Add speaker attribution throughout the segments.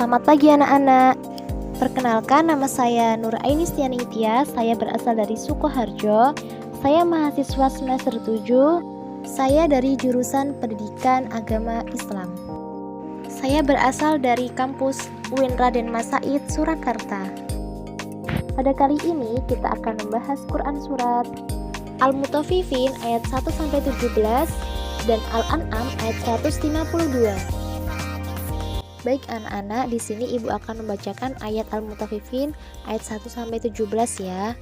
Speaker 1: Selamat pagi anak-anak. Perkenalkan, nama saya Nur Aini Stiani Itia. Saya berasal dari Sukoharjo. Saya mahasiswa semester 7. Saya dari jurusan Pendidikan Agama Islam. Saya berasal dari kampus UIN Raden Mas Said, Surakarta. Pada kali ini kita akan membahas Quran surat Al-Mutaffifin ayat 1-17 dan Al-An'am ayat 152. Baik anak-anak, di sini ibu akan membacakan ayat Al-Mutaffifin ayat 1-17 ya.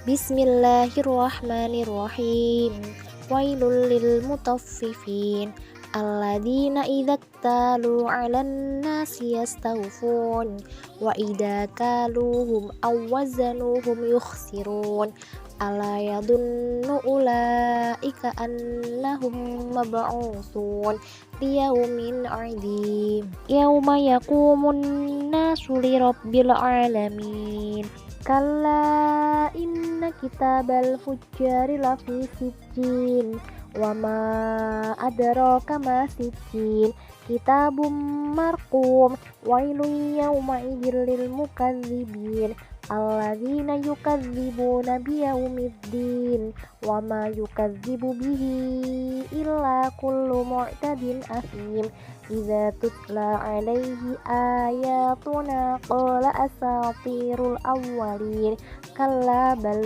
Speaker 1: Bismillahirrahmanirrahim. Wailul lil mutaffifin alladzina idza talu 'alan nasi yastawfun wa idza kaluhum aw wazanuhum yukhsirun ala yadunnu ulaika annahum mab'utsun liyaumin 'adzim yauma yaqumun nasu lirabbil 'alamin. Kalla inna kitabal fujjari lafi sijjin wa ma adraka ma sijjin kitabum marqum wailun yawma idzil lil mukadzibin alladzina yukadzibuna biyaumiddin wa ma yukadzibu bihi illa kullu mu'tadin asim idza tutla alaihi ayatuna qala asatirul awwalin kalla bal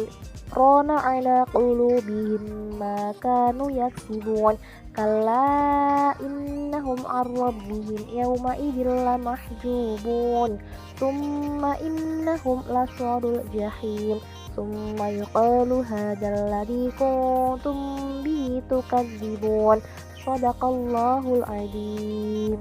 Speaker 1: rona ala qulubihim ma kanu yaksibun kalla innahum ar-rabbihim yawma idzil lamahjubun thumma innahum lasyadul jahim thumma yuqalu hadzal ladzi kuntum bihi tukadzibun. Shadaqallahul adzim.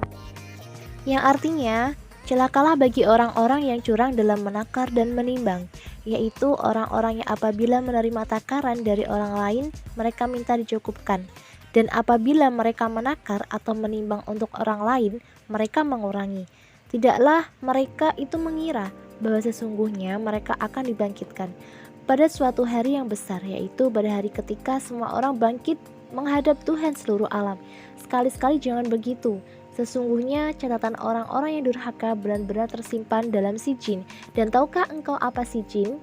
Speaker 1: Yang artinya, celakalah bagi orang-orang yang curang dalam menakar dan menimbang, yaitu orang-orang yang apabila menerima takaran dari orang lain, mereka minta dicukupkan, dan apabila mereka menakar atau menimbang untuk orang lain, mereka mengurangi. Tidaklah mereka itu mengira bahwa sesungguhnya mereka akan dibangkitkan pada suatu hari yang besar, yaitu pada hari ketika semua orang bangkit menghadap Tuhan seluruh alam. Sekali-sekali jangan begitu. Sesungguhnya catatan orang-orang yang durhaka benar-benar tersimpan dalam sijin. Dan tahukah engkau apa sijin?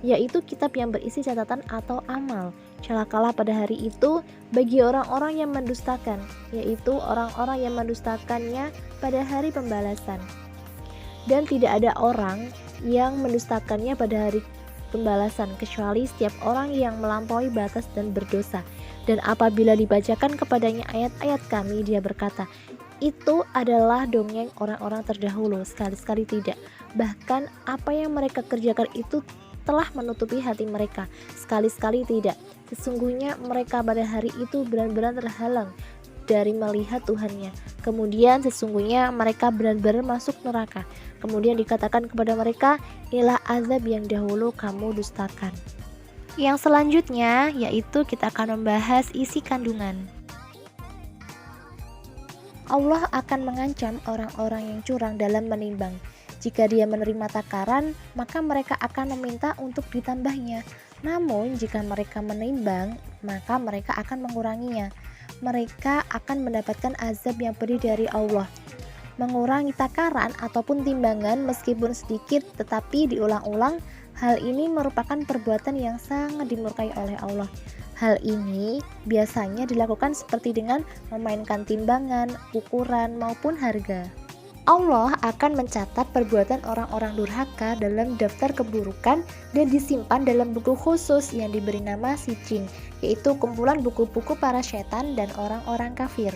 Speaker 1: Yaitu kitab yang berisi catatan atau amal. Celakalah pada hari itu bagi orang-orang yang mendustakan, yaitu orang-orang yang mendustakannya pada hari pembalasan. Dan tidak ada orang yang mendustakannya pada hari pembalasan kecuali setiap orang yang melampaui batas dan berdosa. Dan apabila dibacakan kepadanya ayat-ayat kami, dia berkata, itu adalah dongeng orang-orang terdahulu. Sekali-sekali tidak. Bahkan apa yang mereka kerjakan itu telah menutupi hati mereka. Sekali-sekali tidak. Sesungguhnya mereka pada hari itu benar-benar terhalang dari melihat Tuhannya. Kemudian sesungguhnya mereka benar-benar masuk neraka. Kemudian dikatakan kepada mereka, inilah azab yang dahulu kamu dustakan. Yang selanjutnya yaitu kita akan membahas isi kandungan. Allah akan mengancam orang-orang yang curang dalam menimbang. Jika dia menerima takaran, maka mereka akan meminta untuk ditambahnya. Namun jika mereka menimbang, maka mereka akan menguranginya. Mereka akan mendapatkan azab yang pedih dari Allah. Mengurangi takaran ataupun timbangan meskipun sedikit tetapi diulang-ulang, hal ini merupakan perbuatan yang sangat dimurkai oleh Allah. Hal ini biasanya dilakukan seperti dengan memainkan timbangan, ukuran, maupun harga. Allah akan mencatat perbuatan orang-orang durhaka dalam daftar keburukan dan disimpan dalam buku khusus yang diberi nama Sijin, yaitu kumpulan buku-buku para setan dan orang-orang kafir.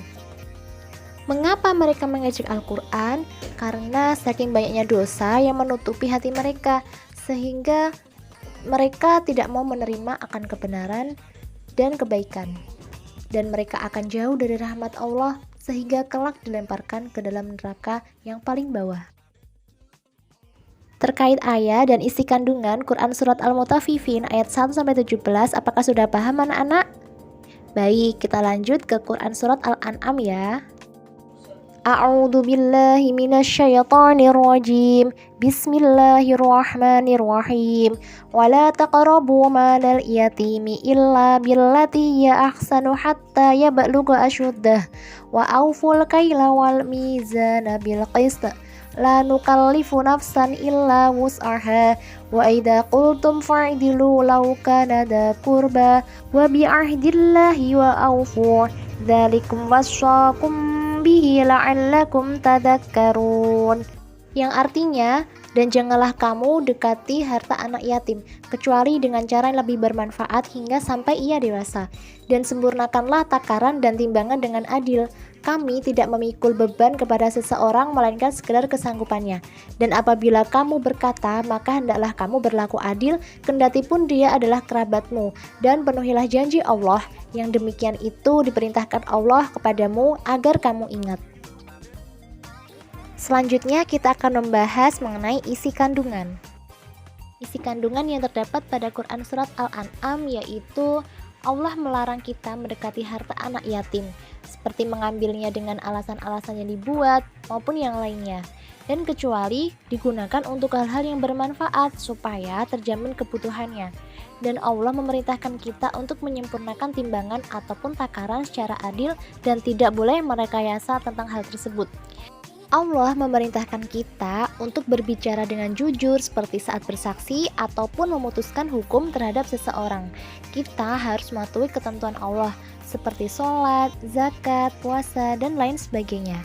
Speaker 1: Mengapa mereka mengejek Al-Quran? Karena saking banyaknya dosa yang menutupi hati mereka, sehingga mereka tidak mau menerima akan kebenaran dan kebaikan, dan mereka akan jauh dari rahmat Allah sehingga kelak dilemparkan ke dalam neraka yang paling bawah. Terkait ayat dan isi kandungan Quran surat Al-Mutaffifin ayat 1-17, apakah sudah paham anak-anak? Baik, kita lanjut ke Quran surat Al-An'am ya. A'udzu billahi minasyaitonir rajim. Bismillahirrahmanirrahim. Wala taqrabu malal yatimi illa billati hiya ahsanu hatta yablugha ashuddah wa awful kaila wal mizana bil qist la nukallifu nafsan illa wus'aha wa idza qultum fa'dilu law kana dha qurba wa bi'ahdillahi wa awfu dzalikum wassaqum bihi la'allakum tadhakkarun, yang artinya, dan janganlah kamu dekati harta anak yatim, kecuali dengan cara yang lebih bermanfaat hingga sampai ia dewasa. Dan sempurnakanlah takaran dan timbangan dengan adil. Kami tidak memikul beban kepada seseorang, melainkan sekedar kesanggupannya. Dan apabila kamu berkata, maka hendaklah kamu berlaku adil, kendati pun dia adalah kerabatmu. Dan penuhilah janji Allah, yang demikian itu diperintahkan Allah kepadamu agar kamu ingat. Selanjutnya kita akan membahas mengenai isi kandungan. Isi kandungan yang terdapat pada Quran Surat Al-An'am yaitu Allah melarang kita mendekati harta anak yatim, seperti mengambilnya dengan alasan-alasan yang dibuat maupun yang lainnya, dan kecuali digunakan untuk hal-hal yang bermanfaat supaya terjamin kebutuhannya. Dan Allah memerintahkan kita untuk menyempurnakan timbangan ataupun takaran secara adil dan tidak boleh merekayasa tentang hal tersebut. Allah memerintahkan kita untuk berbicara dengan jujur seperti saat bersaksi ataupun memutuskan hukum terhadap seseorang. Kita harus mematuhi ketentuan Allah seperti sholat, zakat, puasa, dan lain sebagainya.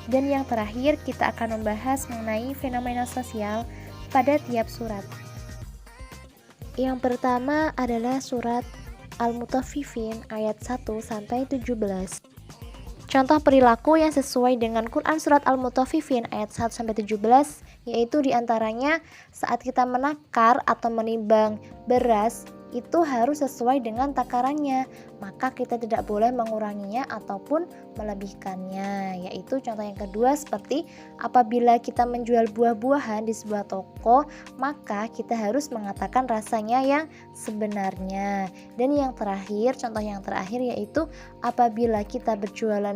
Speaker 1: Dan yang terakhir kita akan membahas mengenai fenomena sosial pada tiap surat. Yang pertama adalah surat Al-Mutaffifin ayat 1-17. Contoh perilaku yang sesuai dengan Quran Surat Al-Mutaffifin ayat 1-17 yaitu diantaranya saat kita menakar atau menimbang beras itu harus sesuai dengan takarannya, maka kita tidak boleh menguranginya ataupun melebihkannya. Yaitu contoh yang kedua seperti apabila kita menjual buah-buahan di sebuah toko, maka kita harus mengatakan rasanya yang sebenarnya. Dan yang terakhir, contoh yang terakhir yaitu apabila kita berjualan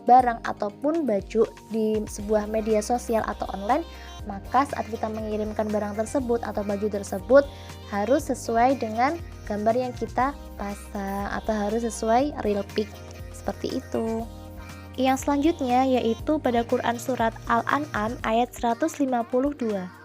Speaker 1: barang ataupun baju di sebuah media sosial atau online, maka saat kita mengirimkan barang tersebut atau baju tersebut harus sesuai dengan gambar yang kita pasang atau harus sesuai real pic, seperti itu. Yang selanjutnya yaitu pada Quran Surat Al-An'am ayat 152.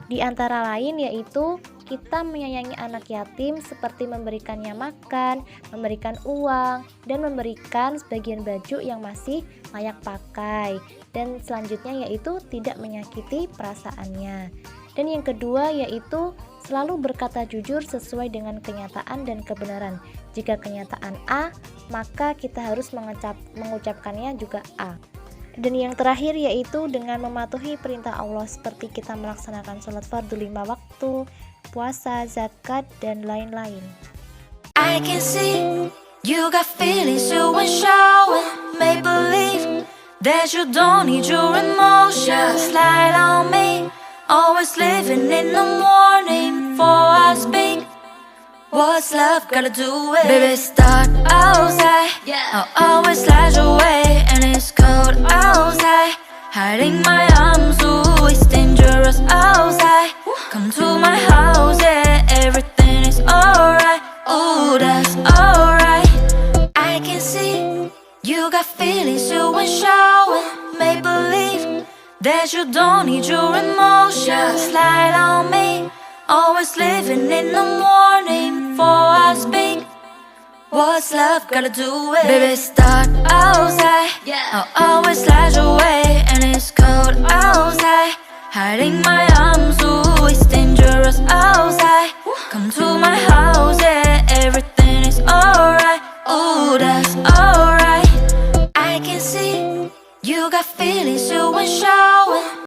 Speaker 1: Di antara lain yaitu kita menyayangi anak yatim seperti memberikannya makan, memberikan uang, dan memberikan sebagian baju yang masih layak pakai. Dan selanjutnya yaitu tidak menyakiti perasaannya. Dan yang kedua yaitu selalu berkata jujur sesuai dengan kenyataan dan kebenaran. Jika kenyataan A, maka kita harus mengucapkannya juga A. Dan yang terakhir yaitu dengan mematuhi perintah Allah seperti kita melaksanakan sholat fardu 5 waktu, puasa, zakat, dan lain-lain.
Speaker 2: I can see you got feelings you ain't showing. Make believe that you don't need your emotions. Slide on me, always living in the morning before I speak. What's love gotta do with? Baby, start outside, I'll always slide your way. And it's cold outside, hiding my arms, ooh, it's dangerous outside. Come to my house, yeah, everything is alright. Ooh, that's alright. I can see you got feelings you ain't showing. Make believe that you don't need your emotions. Slide on me, always living in the morning before I speak. What's love gotta do with? Baby, start outside, I'll always slide your way. And it's cold outside, hiding my arms, ooh, it's dangerous outside. Come to my house, yeah, everything is alright. Ooh, that's alright. I can see you got feelings you ain't showing.